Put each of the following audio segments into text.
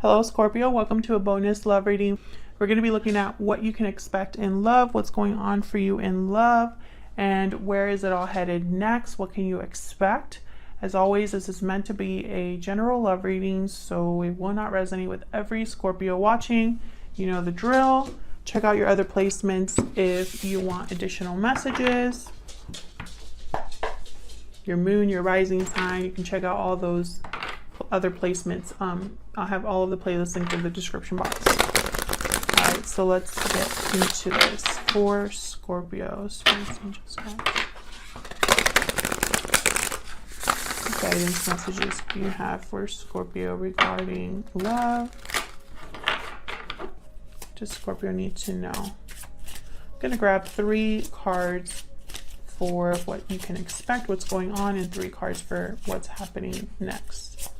Hello Scorpio, welcome to a bonus love reading. We're going to be looking at what you can expect in love, what's going on for you in love, and where is it all headed next, what can you expect. As always, this is meant to be a general love reading, so it will not resonate with every Scorpio watching. You know the drill. Check out your other placements if you want additional messages. Your moon, your rising sign, you can check out all those other placements. I'll have all of the playlists linked in the description box. All right, so let's get into this for Scorpios. Guidance messages you have for Scorpio regarding love. What does Scorpio need to know? I'm gonna grab 3 cards for what you can expect, what's going on, and 3 cards for what's happening next.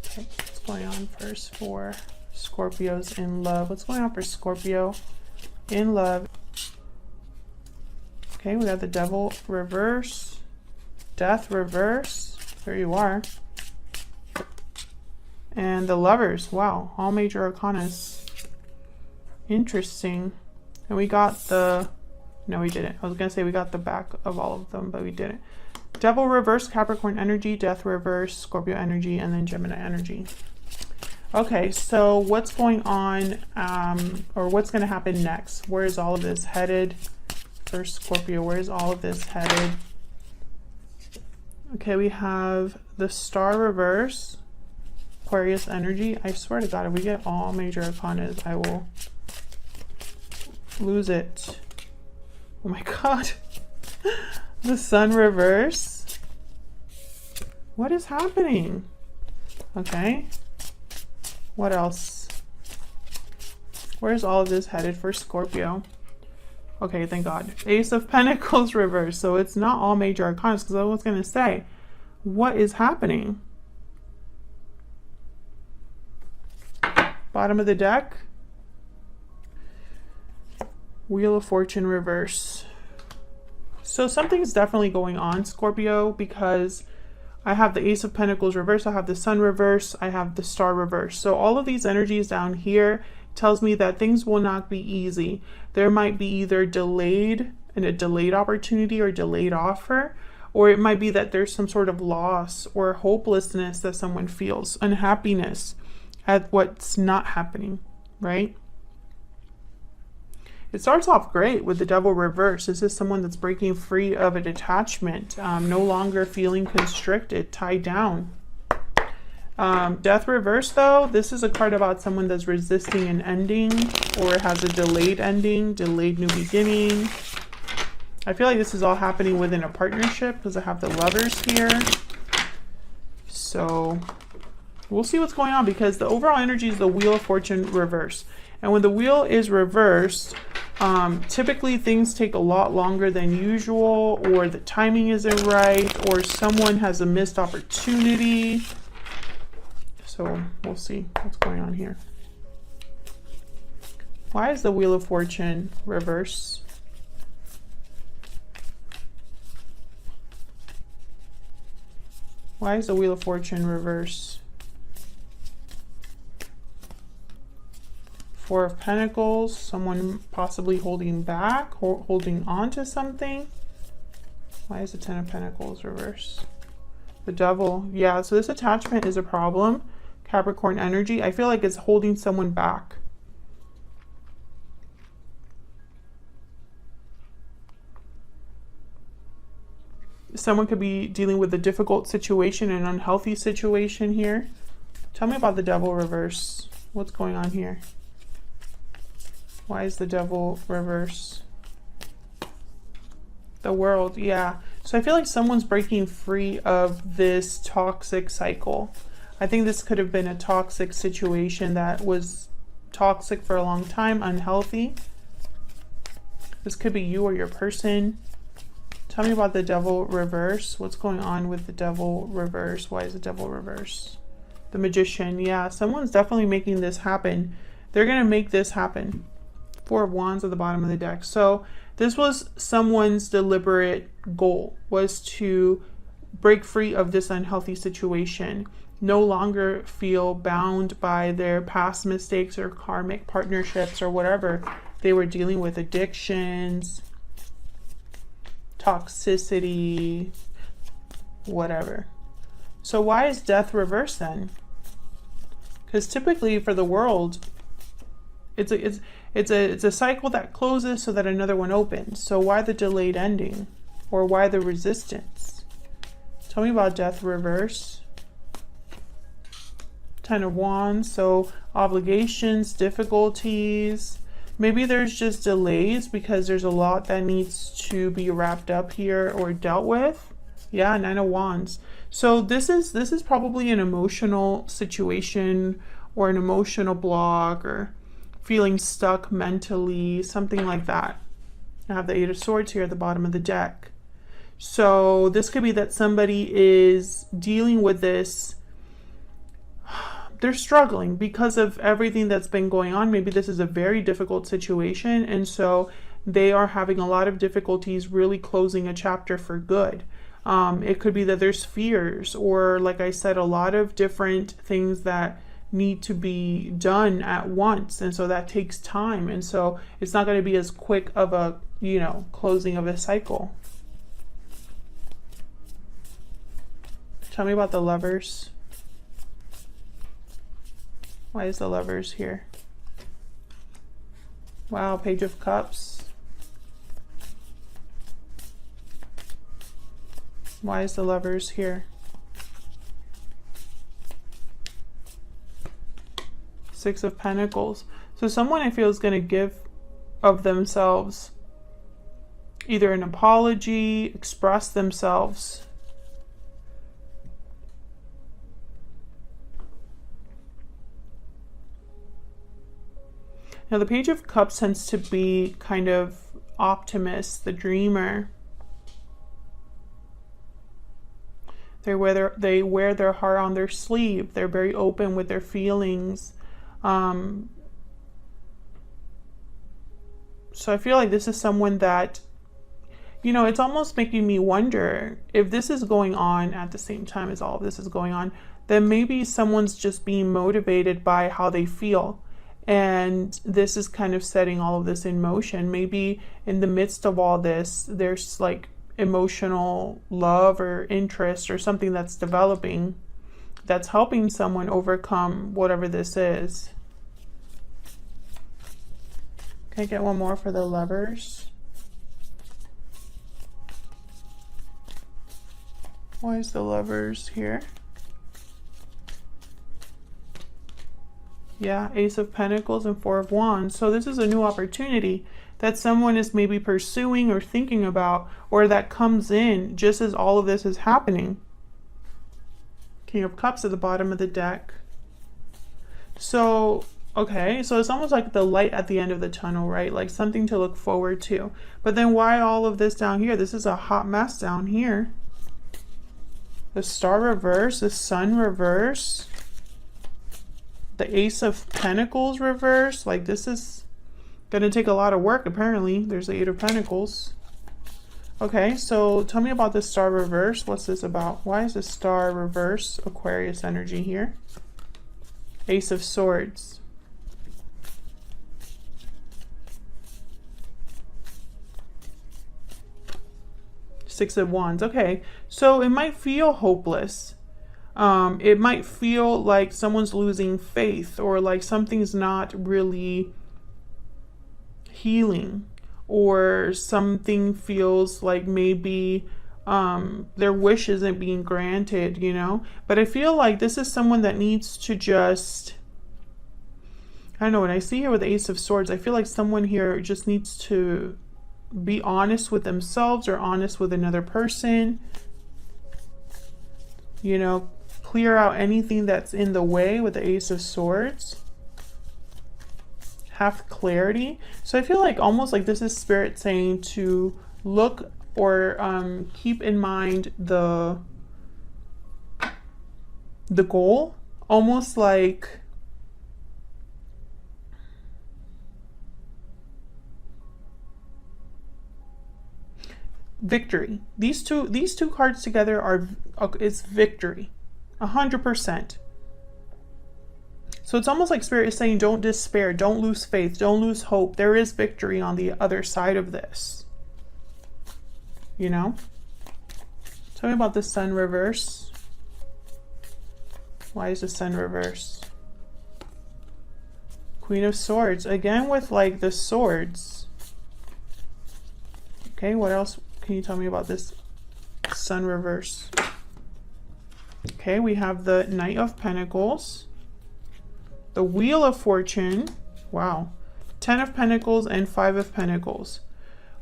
Okay, what's going on first for Scorpios in love? What's going on for Scorpio in love? Okay, we got the Devil reverse, Death reverse, there you are, and the Lovers. Wow, all major arcanas. Interesting. And we got the, no we didn't. I was gonna say we got the back of all of them, but we didn't. Devil reverse, Capricorn energy, Death reverse, Scorpio energy, and then Gemini energy. Okay, so what's going on, or what's going to happen next? Where is all of this headed for Scorpio? Where is all of this headed? Okay, we have the Star reverse, Aquarius energy. I swear to God, if we get all major arcanas, I will lose it. Oh my God. The Sun reverse. What is happening? Okay. What else? Where's all of this headed for Scorpio? Okay, thank God. Ace of Pentacles reverse. So it's not all major arcanas, because I was going to say, what is happening? Bottom of the deck. Wheel of Fortune reverse. So something's definitely going on, Scorpio, because I have the Ace of Pentacles reverse, I have the Sun reverse, I have the Star reverse. So all of these energies down here tells me that things will not be easy. There might be either a delayed opportunity or delayed offer, or it might be that there's some sort of loss or hopelessness that someone feels, unhappiness at what's not happening, right? It starts off great with the Devil reverse. This is someone that's breaking free of an attachment, no longer feeling constricted, tied down. Death reverse, though, this is a card about someone that's resisting an ending or has a delayed ending, delayed new beginning. I feel like this is all happening within a partnership because I have the Lovers here. So we'll see what's going on, because the overall energy is the Wheel of Fortune reverse. And when the wheel is reversed, typically things take a lot longer than usual, or the timing isn't right, or someone has a missed opportunity. So we'll see what's going on here. Why is the Wheel of Fortune reverse? Why is the Wheel of Fortune reverse? 4 of Pentacles, someone possibly holding back or holding on to something. Why is the 10 of Pentacles reverse? The Devil. Yeah, so this attachment is a problem. Capricorn energy. I feel like it's holding someone back. Someone could be dealing with a difficult situation, an unhealthy situation here. Tell me about the Devil reverse. What's going on here? Why is the Devil reverse? The World, yeah. So I feel like someone's breaking free of this toxic cycle. I think this could have been a toxic situation that was toxic for a long time, unhealthy. This could be you or your person. Tell me about the Devil reverse. What's going on with the Devil reverse? Why is the Devil reverse? The Magician, yeah. Someone's definitely making this happen. They're going to make this happen. 4 of Wands at the bottom of the deck. So this was someone's deliberate goal, was to break free of this unhealthy situation. no longer feel bound by their past mistakes or karmic partnerships or whatever they were dealing with, addictions, toxicity, whatever. So why is death reversed then? Because typically for the world, it's a cycle that closes so that another one opens. So why the delayed ending? Or why the resistance? Tell me about death reverse. Ten of Wands, so obligations, difficulties. Maybe there's just delays because there's a lot that needs to be wrapped up here or dealt with. Yeah, Nine of Wands. So this is probably an emotional situation or an emotional block or feeling stuck mentally, something like that. I have the Eight of Swords here at the bottom of the deck. So this could be that somebody is dealing with this. They're struggling because of everything that's been going on. Maybe this is a very difficult situation, and so they are having a lot of difficulties really closing a chapter for good. It could be that there's fears, or like I said, a lot of different things that need to be done at once, and so that takes time, and so it's not going to be as quick of a, you know, closing of a cycle. Tell me about the Lovers. Why is the Lovers here? Wow, Page of Cups. Why is the Lovers here? Six of Pentacles. So someone I feel is going to give of themselves either an apology, express themselves. Now the Page of Cups tends to be kind of optimist, the dreamer. They wear their heart on their sleeve. They're very open with their feelings. So I feel like this is someone that, you know, it's almost making me wonder if this is going on at the same time as all of this is going on, then maybe someone's just being motivated by how they feel. And this is kind of setting all of this in motion. Maybe in the midst of all this, there's like emotional love or interest or something that's developing that's helping someone overcome whatever this is. Can I get one more for the Lovers? Why is the Lovers here? Yeah, Ace of Pentacles and Four of Wands. So this is a new opportunity that someone is maybe pursuing or thinking about, or that comes in just as all of this is happening. King of Cups at the bottom of the deck. So, okay, so it's almost like the light at the end of the tunnel, right? Like something to look forward to. But then why all of this down here? This is a hot mess down here. The Star reverse, the Sun reverse. The Ace of Pentacles reverse. Like this is gonna take a lot of work apparently. There's the Eight of Pentacles. Okay, so tell me about the Star reverse. What's this about? Why is the Star reverse? Aquarius energy here. Ace of Swords. Six of Wands. Okay, so it might feel hopeless. It might feel like someone's losing faith, or like something's not really healing, or something feels like maybe their wish isn't being granted, you know. But I feel like this is someone that needs to just, I don't know, when I see here with the Ace of Swords, I feel like someone here just needs to be honest with themselves or honest with another person, you know, clear out anything that's in the way with the Ace of Swords. Have clarity. So I feel like almost like this is Spirit saying to look or keep in mind the goal, almost like victory. These two cards together are, it's victory. 100%. So it's almost like Spirit is saying, don't despair, don't lose faith, don't lose hope. There is victory on the other side of this. You know? Tell me about the Sun reverse. Why is the Sun reverse? Queen of Swords. Again with like the swords. Okay, what else can you tell me about this Sun reverse? Okay, we have the Knight of Pentacles. The Wheel of Fortune. Wow. 10 of Pentacles and 5 of Pentacles.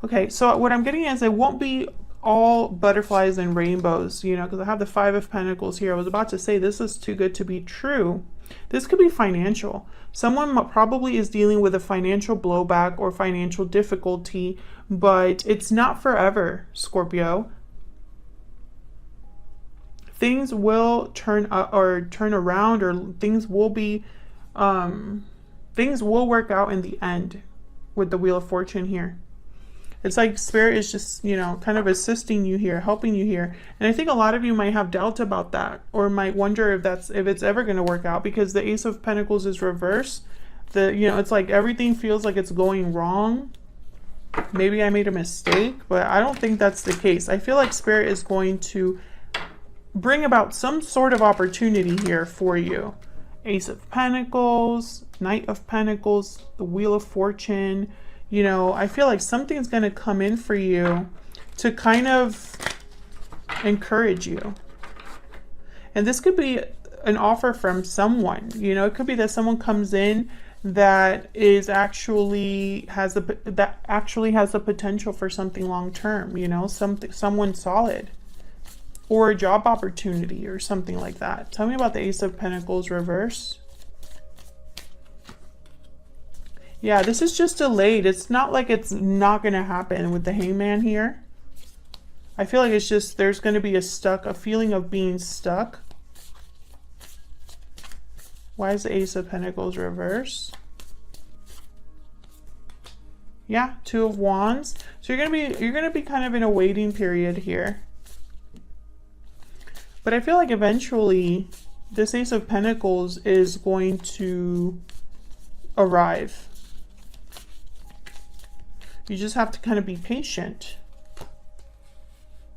Okay, so what I'm getting is it won't be all butterflies and rainbows, you know, because I have the 5 of Pentacles here. I was about to say this is too good to be true. This could be financial. Someone probably is dealing with a financial blowback or financial difficulty, but it's not forever, Scorpio. Things will turn up or turn around, or things will be things will work out in the end with the Wheel of Fortune here. It's like Spirit is just, you know, kind of assisting you here, helping you here. And I think a lot of you might have doubt about that, or might wonder if it's ever going to work out, because the Ace of Pentacles is reversed. You know, it's like everything feels like it's going wrong. Maybe I made a mistake, but I don't think that's the case. I feel like Spirit is going to bring about some sort of opportunity here for you. Ace of Pentacles, Knight of Pentacles, the Wheel of Fortune. You know, I feel like something's going to come in for you to kind of encourage you. And this could be an offer from someone. You know, it could be that someone comes in that is actually has the potential for something long term, you know, someone solid, or a job opportunity or something like that. Tell me about the Ace of Pentacles reverse. Yeah, this is just delayed. It's not like it's not going to happen with the Hangman here. I feel like it's just there's going to be a feeling of being stuck. Why is the Ace of Pentacles reverse? Yeah, 2 of Wands. So you're going to be kind of in a waiting period here. But I feel like eventually this Ace of Pentacles is going to arrive. You just have to kind of be patient.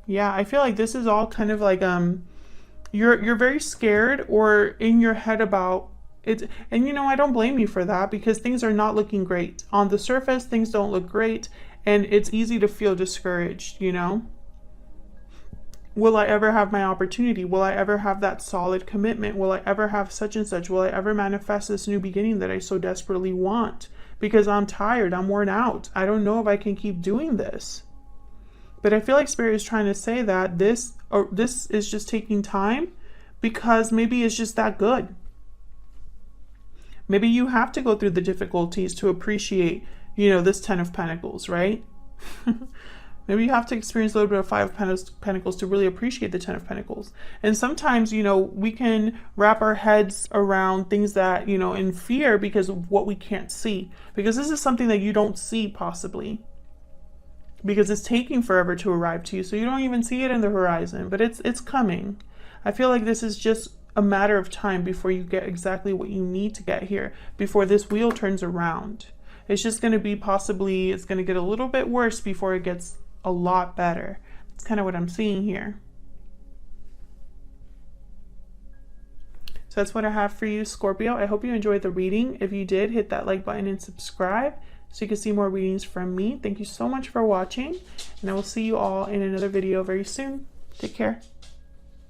Yeah, I feel like this is all kind of like you're very scared or in your head about it. And you know, I don't blame you for that, because things are not looking great. On the surface, things don't look great, and it's easy to feel discouraged, you know? Will I ever have my opportunity? Will I ever have that solid commitment? Will I ever have such and such? Will I ever manifest this new beginning that I so desperately want? Because I'm tired, I'm worn out. I don't know if I can keep doing this. But I feel like Spirit is trying to say that this is just taking time, because maybe it's just that good. Maybe you have to go through the difficulties to appreciate, you know, this 10 of Pentacles, right? Maybe you have to experience a little bit of 5 of Pentacles to really appreciate the 10 of Pentacles. And sometimes, you know, we can wrap our heads around things that, you know, in fear because of what we can't see. Because this is something that you don't see possibly. Because it's taking forever to arrive to you. So you don't even see it in the horizon. But it's coming. I feel like this is just a matter of time before you get exactly what you need to get here. Before this wheel turns around. It's just going to be possibly, it's going to get a little bit worse before it gets a lot better. That's kind of what I'm seeing here. So that's what I have for you, Scorpio. I hope you enjoyed the reading. If you did, hit that like button and subscribe so you can see more readings from me. Thank you so much for watching, and I will see you all in another video very soon. Take care.